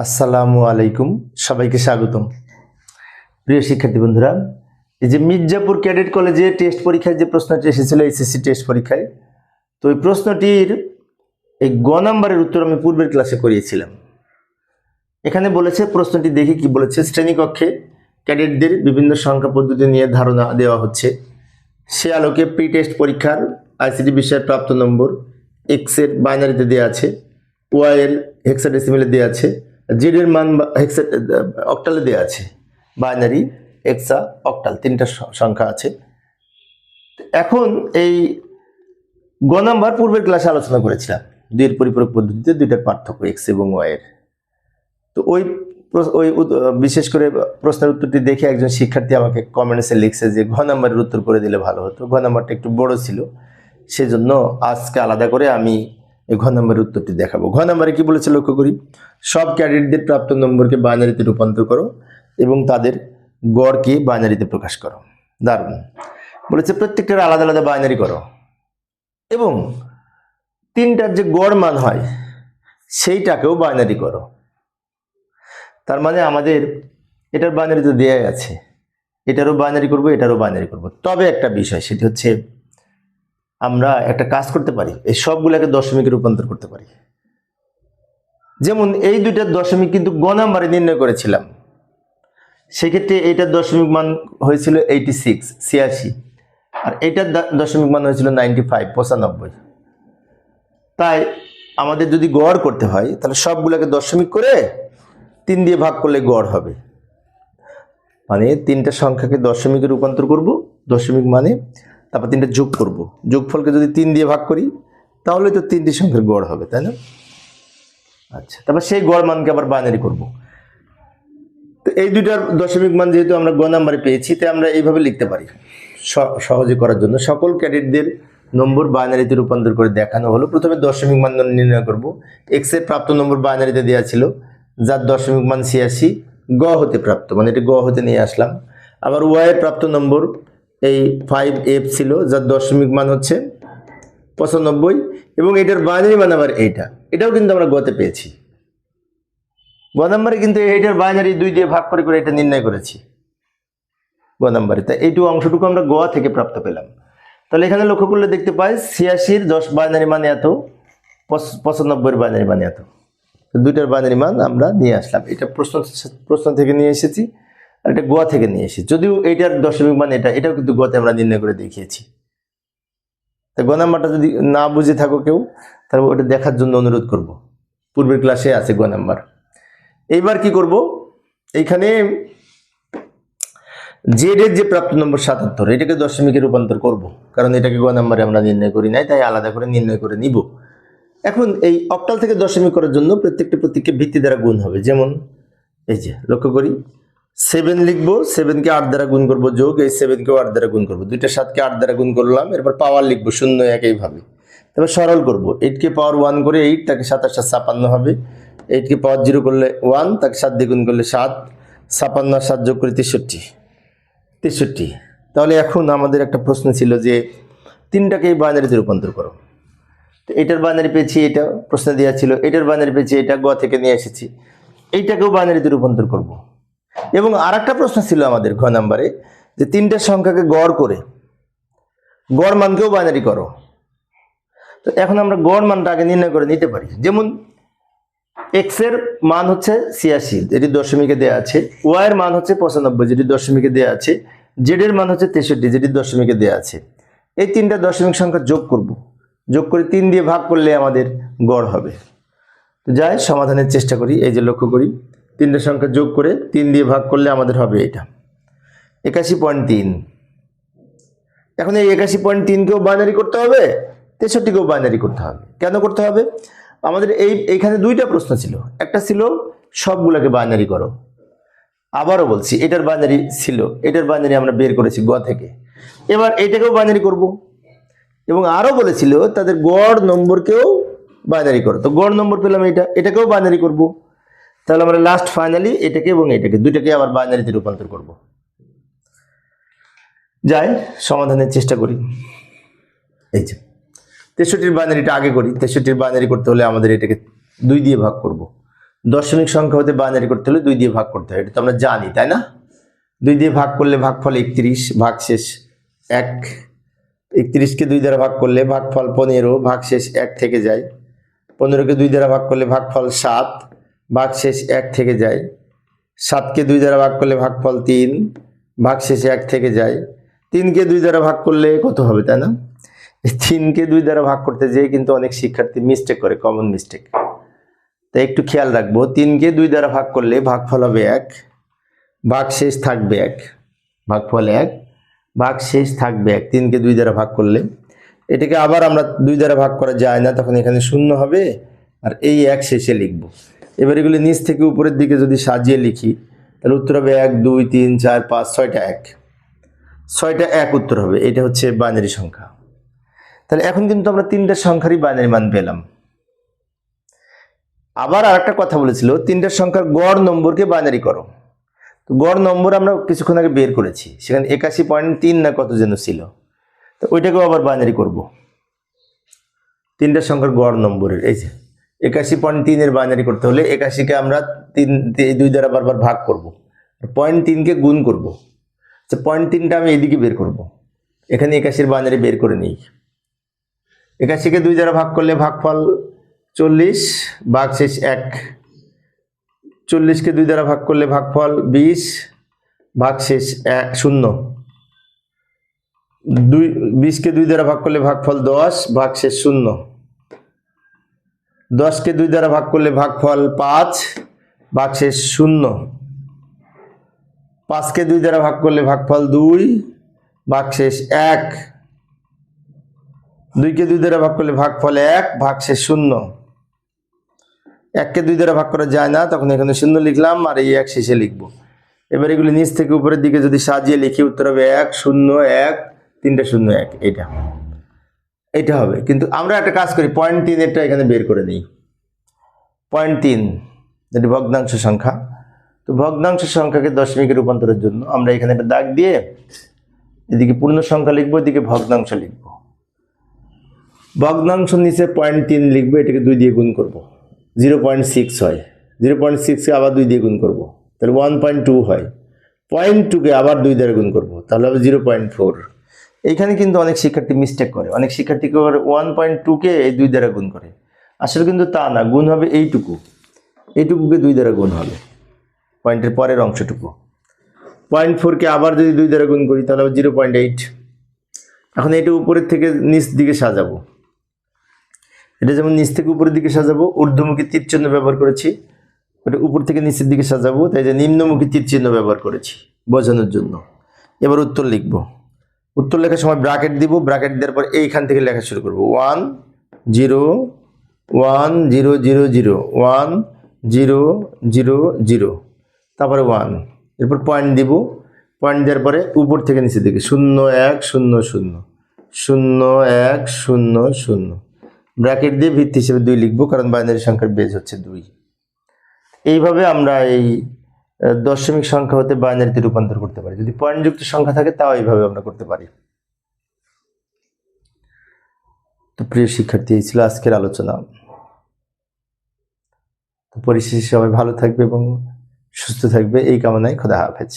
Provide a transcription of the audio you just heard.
আসসালামু আলাইকুম, সবাইকে স্বাগতম। প্রিয় শিক্ষার্থী বন্ধুরা, এই যে মির্জাপুর ক্যাডেট কলেজে টেস্ট পরীক্ষায় যে প্রশ্নটি এসেছিল এইচএসসি টেস্ট পরীক্ষায়, তো এই প্রশ্নটির এই গ নাম্বারের উত্তর আমি পূর্বের ক্লাসে করিয়েছিলাম। এখানে বলেছে, প্রশ্নটি দেখি কি বলেছে। শ্রেণীকক্ষে ক্যাডেটদের বিভিন্ন সংখ্যা পদ্ধতি নিয়ে ধারণা দেওয়া হচ্ছে। সে আলোকে প্রি টেস্ট পরীক্ষার আইসিটি বিষয়ের প্রাপ্ত নম্বর এক্স এর বাইনারিতে দেওয়া আছে, ওয়াই এর হেক্সাডেসিমেলে দেওয়া আছে, জেড এর মান অক্টালে দেওয়া আছে। বাইনারি, হেক্সা, অক্টাল তিনটা সংখ্যা আছে। এখন এই গ নাম্বার পূর্বের ক্লাসে আলোচনা করেছিলাম, দুইয়ের পরিপূরক পদ্ধতিতে দুইটার পার্থক্য এক্স এবং ওয়াই এর। তো ওই বিশেষ করে প্রশ্নের উত্তরটি দেখে একজন শিক্ষার্থী আমাকে কমেন্টসে লিখছে যে ঘ নাম্বারের উত্তর করে দিলে ভালো হতো, ঘ নাম্বারটা একটু বড় ছিল, সেজন্য আজকে আলাদা করে আমি এই ঘ নাম্বারের উত্তরটি দেখাবো। ঘ নাম্বারে কি বলেছে লক্ষ্য করি। সব ক্যাডেটদের প্রাপ্ত নম্বরকে বাইনারিতে রূপান্তর করো এবং তাদের গড়কে বাইনারিতে প্রকাশ করো। দারুণ বলেছে, প্রত্যেকটার আলাদা আলাদা বাইনারি করো এবং তিনটার যে গড় মান হয় সেইটাকেও বাইনারি করো। তার মানে আমাদের এটার বাইনারি তো দেয়াই আছে, এটারও বাইনারি করব, এটারও বাইনারি করব। তবে একটা বিষয়, সেটি হচ্ছে আমরা একটা কাজ করতে পারি, এই সবগুলোকে দশমিকে রূপান্তর করতে পারি। যেমন এই দুইটার দশমিক কিন্তু গ নাম্বারে নির্ণয় করেছিলাম, সেক্ষেত্রে এইটার দশমিক মান হয়েছিল 86 আর এইটার দশমিক মান হয়েছিল 95 তাই আমাদের যদি গড় করতে হয় তাহলে সবগুলোকে দশমিক করে 3 দিয়ে ভাগ করলে গড় হবে। মানে তিনটা সংখ্যাকে দশমিকে রূপান্তর করব, দশমিক মানে তারপর তিনটা যোগ করব, যোগফলকে যদি 3 দিয়ে ভাগ করি তাহলে তো তিনটি সংখ্যার গড় হবে, তাই না? আচ্ছা, তারপর সেই গড় মানকে আবার বাইনারি করব। তো এই দুইটার দশমিক মান যেহেতু আমরা গ নাম্বারে পেয়েছি, তাই আমরা এইভাবে লিখতে পারি। সহজে করার জন্য সকল ক্যাডেটদের নম্বর বাইনারিতে রূপান্তর করে দেখানো হলো। প্রথমে দশমিক মান নির্ণয় করব। এক্স এর প্রাপ্ত নম্বর বাইনারিতে দেওয়া ছিল, যার দশমিক মান 86, গ হতে প্রাপ্ত, মানে এটা গ হতে নিয়ে আসলাম। আবার ওয়াই এর প্রাপ্ত নম্বর এই 5f ছিল, যার দশমিক মান হচ্ছে 95 এবং এটার বাইনারি মান আবার এটাও কিন্তু আমরা গতে পেয়েছি। গ নাম্বারে কিন্তু এইটার বাইনারি 2 দিয়ে ভাগ করে করে এটা নির্ণয় করেছি গ নাম্বারে। তাই এইটুকু অংশটুকু আমরা গ থেকে প্রাপ্ত পেলাম। তাহলে এখানে লক্ষ্য করলে দেখতে পাই 86 এর 10 বাইনারি মানে এত, 95 এর বাইনারি মানে এত। দুইটার বাইনারি মান আমরা নিয়ে আসলাম। এটা প্রশ্ন থেকে নিয়ে এসেছি আর এটা গ থেকে নিয়ে এসেছি। যদিও এইটার দশমিক মান এটাও কিন্তু গতে আমরা নির্ণয় করে দেখিয়েছি। তাই গ নাম্বারটা যদি না বুঝে থাকো কেউ, তাহলে ওটা দেখার জন্য অনুরোধ করব, পূর্বের ক্লাসে আছে গ নাম্বার। এইবার কি করব, এইখানে জেড এর যে প্রাপ্ত নম্বর 77, এটাকে দশমিকে রূপান্তর করব, কারণ এটাকে গ নাম্বারে আমরা নির্ণয় করি নাই, তাই আলাদা করে নির্ণয় করে নিব। এখন এই অক্টাল থেকে দশমিক করার জন্য প্রত্যেকটা প্রতীককে ভিত্তি দ্বারা গুণ হবে। যেমন এই যে লক্ষ্য করি, 7 লিখবো, 7কে 8 দ্বারা গুণ করব, যোগ এই 7কেও 8 দ্বারা গুণ করব, দুইটা 7কে 8 দ্বারা গুণ করলাম। এরপর পাওয়ার লিখবো 0 একইভাবে। তারপর সরল করব, 8কে পাওয়ার 1 করে 8, তাকে 7 আর 7 56 হবে। 8কে পাওয়ার 0 করলে 1, তাকে 7 দিয়ে গুণ করলে 7, 56 আর 7 যোগ করে 63। তাহলে এখন আমাদের একটা প্রশ্ন ছিল যে তিনটাকে বাইনারিতে রূপান্তর করো। তো এটার বাইনারি পেয়েছি, এটা প্রশ্ন দেওয়া ছিল, এটার বাইনারি পেয়েছি, এটা গ থেকে নিয়ে এসেছি, এইটাকেও বাইনারিতে রূপান্তর করব। এবং আর একটা প্রশ্ন ছিল আমাদের ঘ নাম্বারে, যে তিনটা সংখ্যাকে গড় করে গড় মানকেও বাইনারি করো। তো এখন আমরা গড় মানটা আগে নির্ণয় করে নিতে পারি। যেমন এক্স এর মান হচ্ছে 86, যেটি দশমিকে দেওয়া আছে, ওয়াই এর মান হচ্ছে 95, যেটি দশমিকে দেওয়া আছে, জেড এর মান হচ্ছে 63, যেটি দশমিকে দেওয়া আছে। এই তিনটা দশমিক সংখ্যা যোগ করব, যোগ করে 3 দিয়ে ভাগ করলে আমাদের গড় হবে। তো যাই সমাধানের চেষ্টা করি। এই যে লক্ষ্য করি, তিনটা সংখ্যা যোগ করে 3 দিয়ে ভাগ করলে আমাদের হবে এটা 81.3। এখন এই 81.3কেও বাইনারি করতে হবে, 63কেও বাইনারি করতে হবে। কেন করতে হবে? আমাদের এইখানে দুইটা প্রশ্ন ছিল, একটা ছিল সবগুলোকে বাইনারি করো, আবারও বলছি এটার বাইনারি ছিল, এটার বাইনারি আমরা বের করেছি গ থেকে। এবার এটাকেও বাইনারি করব এবং আরো বলেছিল তাদের গড় নম্বরকেও বাইনারি করো। তো গড় নম্বর পেলাম এটাকেও বাইনারি করব। তাহলে আমরা লাস্ট ফাইনালি এটাকে এবং এটাকে দুইটাকে আবার বাইনারিতে রূপান্তর করব। যাই সমাধানের চেষ্টা করি। এই যে 63-র বাইনারিটা আগে করি। 63-র বাইনারি করতে হলে আমাদের এটাকে 2 দিয়ে ভাগ করব। দশমিক সংখ্যা হতে বাইনারি করতে হলে 2 দিয়ে ভাগ করতে হয়, এটা তো আমরা জানি, তাই না? 2 দিয়ে ভাগ করলে ভাগফল 31, ভাগশেষ 1। 31কে 2 দ্বারা ভাগ করলে ভাগফল 15, ভাগশেষ 1 থেকে যায়। 15কে 2 দ্বারা ভাগ করলে ভাগফল 7, ভাগশেষ 1 থেকে যায়। 7কে 2 দ্বারা ভাগ করলে ভাগফল 3, ভাগশেষে 1 থেকে যায়। 3কে 2 দ্বারা ভাগ করলে কত হবে, তাই না? 3কে 2 দ্বারা ভাগ করতে যেয়ে কিন্তু অনেক শিক্ষার্থী মিস্টেক করে, কমন মিস্টেক। তাই একটু খেয়াল রাখবো, 3কে 2 দ্বারা ভাগ করলে ভাগফল হবে 1, ভাগশেষ থাকবে 1, ভাগফল 1, ভাগশেষ থাকবে 1। 3কে 2 দ্বারা ভাগ করলে এটাকে আবার আমরা 2 দ্বারা ভাগ করা যায় না, তখন এখানে 0 হবে আর এই 1 শেষে লিখব। এবার এগুলি নিচ থেকে উপরের দিকে যদি সাজিয়ে লিখি তাহলে উত্তর হবে 1 2 3 4 5 6টা 1, 6টা 1 উত্তর হবে। এটা হচ্ছে বাইনারি সংখ্যা। তাহলে এখন কিন্তু আমরা 3টা সংখ্যারই বাইনারি মান পেলাম। আবার আরেকটা কথা বলেছিল, 3টা সংখ্যার গড় নম্বরকে বাইনারি করো। তো গড় নম্বর আমরা কিছুক্ষণ আগে বের করেছি, সেখানে 81.3 না কত যেন ছিল, তো ওইটাকেও আবার বাইনারি করব। 3টা সংখ্যার গড় নম্বরের এই যে 81.3 এর বাইনারি করতে হলে 81কে আমরা 2 দ্বারা বারবার ভাগ করব, 0.3কে গুণ করব। আচ্ছা, 0.3টা আমি এদিকে বের করব, এখানে 81 বাইনারি বের করে নিই। 81কে 2 দ্বারা ভাগ করলে ভাগফল 40, ভাগশেষ 1। 40কে 2 দ্বারা ভাগ করলে ভাগফল 20, ভাগশেষ 0। 20কে 2 দ্বারা ভাগ করলে ভাগফল 10, ভাগশেষ 0। 10কে 2 দ্বারা ভাগ করলে ভাগফল 5, ভাগশেষ 0। 5কে 2 দ্বারা ভাগ করলে ভাগফল 2, ভাগশেষ 1। 2কে 2 দ্বারা ভাগ করলে ভাগফল 1, ভাগশেষ 0। 1কে 2 দ্বারা ভাগ করা যায় না, তখন এখানে 0 লিখলাম আর এই 1 শেষে লিখব। এবার এগুলি নিচ থেকে উপরের দিকে যদি সাজিয়ে লিখি উত্তর হবে 1 0 1 3টা 0 1, এটা হবে। কিন্তু আমরা একটা কাজ করি, 0.3 এরটা এখানে বের করে নিই। 0.3 যেটি ভগ্নাংশ সংখ্যা, তো ভগ্নাংশ সংখ্যাকে দশমিকে রূপান্তরের জন্য আমরা এখানে একটা দাগ দিয়ে এদিকে পূর্ণ সংখ্যা লিখবো, এদিকে ভগ্নাংশ লিখবো। ভগ্নাংশ নিচে 0.3 লিখবো, এটাকে 2 দিয়ে গুণ করব, 0.6 হয়। 0.6কে আবার 2 দিয়ে গুণ করব, তাহলে 1.2 হয়। 0.2কে আবার 2 দ্বারা গুণ করব, তাহলে হবে 0.4। এইখানে কিন্তু অনেক শিক্ষার্থী মিস্টেক করে, অনেক শিক্ষার্থী 1.2কে এই 2 দ্বারা গুণ করে। আসলে কিন্তু তা না, গুণ হবে এইটুকুকে 2 দ্বারা গুণ হবে, পয়েন্টের পরের অংশটুকু। 0.4কে আবার যদি 2 দ্বারা গুণ করি তাহলে হবে 0.8। এখন এটা উপরের থেকে নিচ দিকে সাজাবো, এটা যেমন নিচ থেকে উপরের দিকে সাজাবো, ঊর্ধ্বমুখী তীর চিহ্ন ব্যবহার করেছি। ওটা উপর থেকে নিচের দিকে সাজাবো, তাই যে নিম্নমুখী তীর চিহ্ন ব্যবহার করেছি বোঝানোর জন্য। এবার উত্তর লিখবো, উত্তর লেখার সময় ব্র্যাকেট দিব, ব্র্যাকেট দেওয়ার পর এইখান থেকে লেখা শুরু করব। 1 0 1 0 0 0 1 0 0 0, তারপরে 1, এরপর পয়েন্ট দিব। পয়েন্ট দেওয়ার পরে উপর থেকে নিচের দিকে 0 1 0 0 0 1 0 0, ব্র্যাকেট দিয়ে ভিত্তি হিসেবে 2 লিখবো, কারণ বাইনারি সংখ্যার বেজ হচ্ছে 2। এইভাবে আমরা এই দশমিক সংখ্যা হতে বাইনারিতে রূপান্তর করতে পারি। যদি পয়েন্টযুক্ত সংখ্যা থাকে তাও এইভাবে আমরা করতে পারি। তো প্রিয় শিক্ষার্থী, এই ছিল আজকের আলোচনা। তো পরিশেষে সবাই ভালো থাকবে এবং সুস্থ থাকবে এই কামনায় খোদা হাফেজ।